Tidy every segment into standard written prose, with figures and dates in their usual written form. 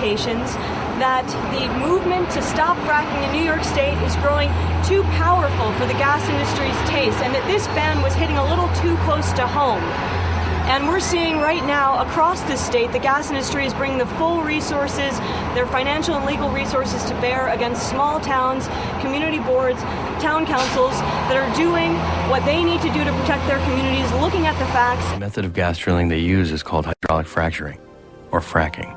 indications that the movement to stop fracking in New York State is growing too powerful for the gas industry's taste, and that this ban was hitting a little too close to home. And we're seeing right now across the state, the gas industry is bringing the full resources, their financial and legal resources to bear against small towns, community boards, town councils that are doing what they need to do to protect their communities, looking at the facts. The method of gas drilling they use is called hydraulic fracturing, or fracking.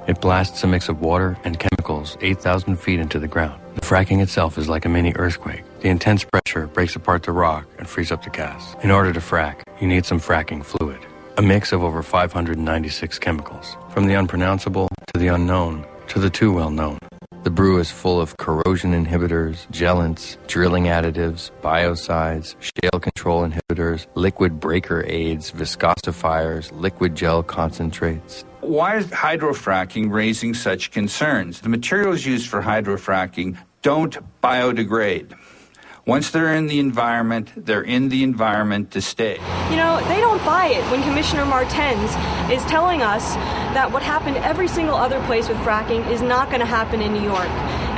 It blasts a mix of water and chemicals 8,000 feet into the ground. The fracking itself is like a mini earthquake. The intense pressure breaks apart the rock and frees up the gas. In order to frack, you need some fracking fluid, a mix of over 596 chemicals, from the unpronounceable to the unknown to the too well-known. The brew is full of corrosion inhibitors, gelants, drilling additives, biocides, shale control inhibitors, liquid breaker aids, viscosifiers, liquid gel concentrates. Why is hydrofracking raising such concerns? The materials used for hydrofracking don't biodegrade. Once they're in the environment, they're in the environment to stay. You know, they don't buy it when Commissioner Martens is telling us that what happened every single other place with fracking is not going to happen in New York.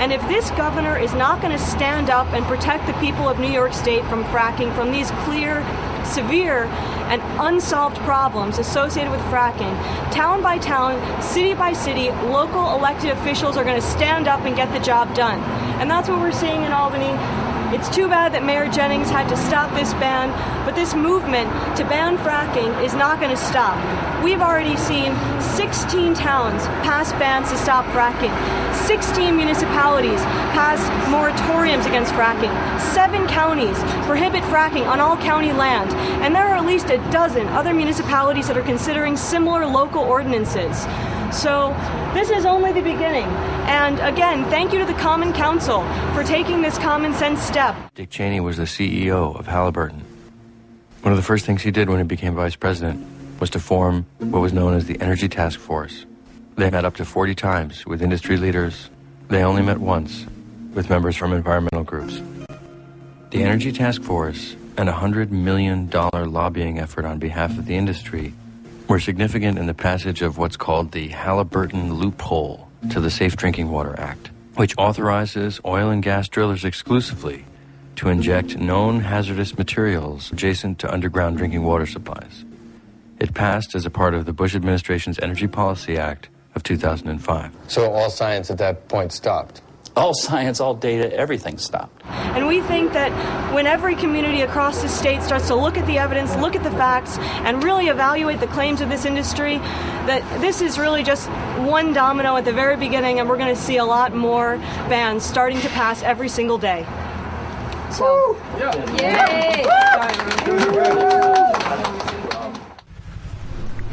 And if this governor is not going to stand up and protect the people of New York State from fracking, from these clear, severe, and unsolved problems associated with fracking, town by town, city by city, local elected officials are going to stand up and get the job done. And that's what we're seeing in Albany. It's too bad that Mayor Jennings had to stop this ban, but this movement to ban fracking is not going to stop. We've already seen 16 towns pass bans to stop fracking. 16 municipalities pass moratoriums against fracking. 7 counties prohibit fracking on all county land. And there are at least a dozen other municipalities that are considering similar local ordinances. So this is only the beginning. And again, thank you to the Common Council for taking this common sense step. Dick Cheney was the CEO of Halliburton. One of the first things he did when he became vice president was to form what was known as the Energy Task Force. They met up to 40 times with industry leaders. They only met once with members from environmental groups. The Energy Task Force and a $100 million lobbying effort on behalf of the industry were significant in the passage of what's called the Halliburton loophole to the Safe Drinking Water Act, which authorizes oil and gas drillers exclusively to inject known hazardous materials adjacent to underground drinking water supplies. It passed as a part of the Bush administration's Energy Policy Act of 2005. So all science at that point stopped? All science, all data, everything stopped. And we think that when every community across the state starts to look at the evidence, look at the facts, and really evaluate the claims of this industry, that this is really just one domino at the very beginning, and we're going to see a lot more bans starting to pass every single day. So, Yay!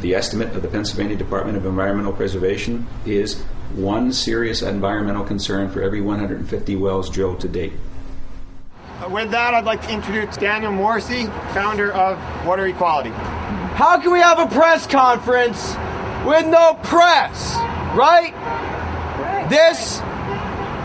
The estimate of the Pennsylvania Department of Environmental Preservation is one serious environmental concern for every 150 wells drilled to date. With that, I'd like to introduce Daniel Morrissey, founder of Water Equality. How can we have a press conference with no press, right? This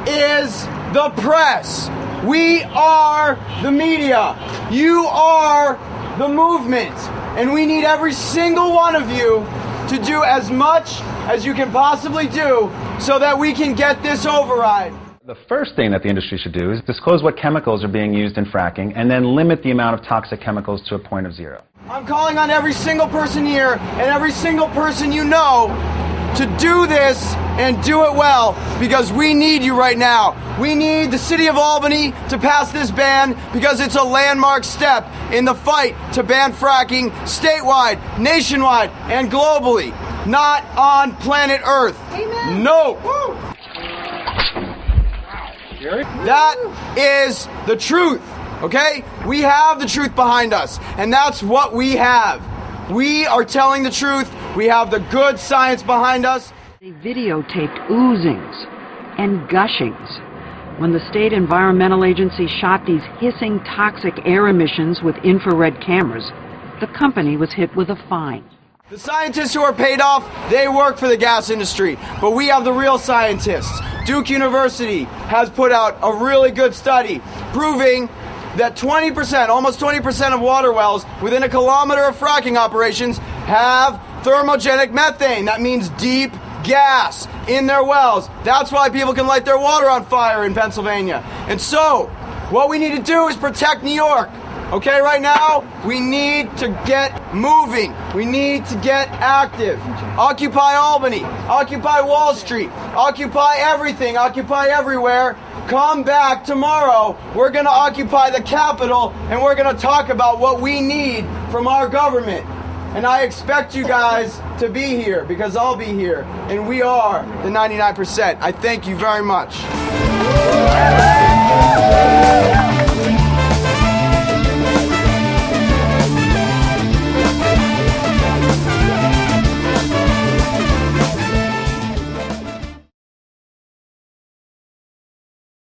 is the press. We are the media. You are the movement. And we need every single one of you to do as much as you can possibly do so that we can get this override. The first thing that the industry should do is disclose what chemicals are being used in fracking and then limit the amount of toxic chemicals to a point of zero. I'm calling on every single person here and every single person you know to do this and do it well, because we need you right now. We need the city of Albany to pass this ban because it's a landmark step in the fight to ban fracking statewide, nationwide, and globally. Not on planet Earth. Amen. No. That is the truth, okay? We have the truth behind us, and that's what we have. We are telling the truth. We have the good science behind us. They videotaped oozings and gushings when the state environmental agency shot these hissing toxic air emissions with infrared cameras. The company was hit with a fine. The scientists who are paid off, they work for the gas industry, but we have the real scientists. Duke University has put out a really good study proving that 20%, almost 20% of water wells within a kilometer of fracking operations have thermogenic methane. That means deep gas in their wells. That's why people can light their water on fire in Pennsylvania. And so, what we need to do is protect New York. Okay, right now, we need to get moving. We need to get active. Occupy Albany. Occupy Wall Street. Occupy everything. Occupy everywhere. Come back tomorrow. We're going to occupy the Capitol, and we're going to talk about what we need from our government. And I expect you guys to be here, because I'll be here. And we are the 99%. I thank you very much.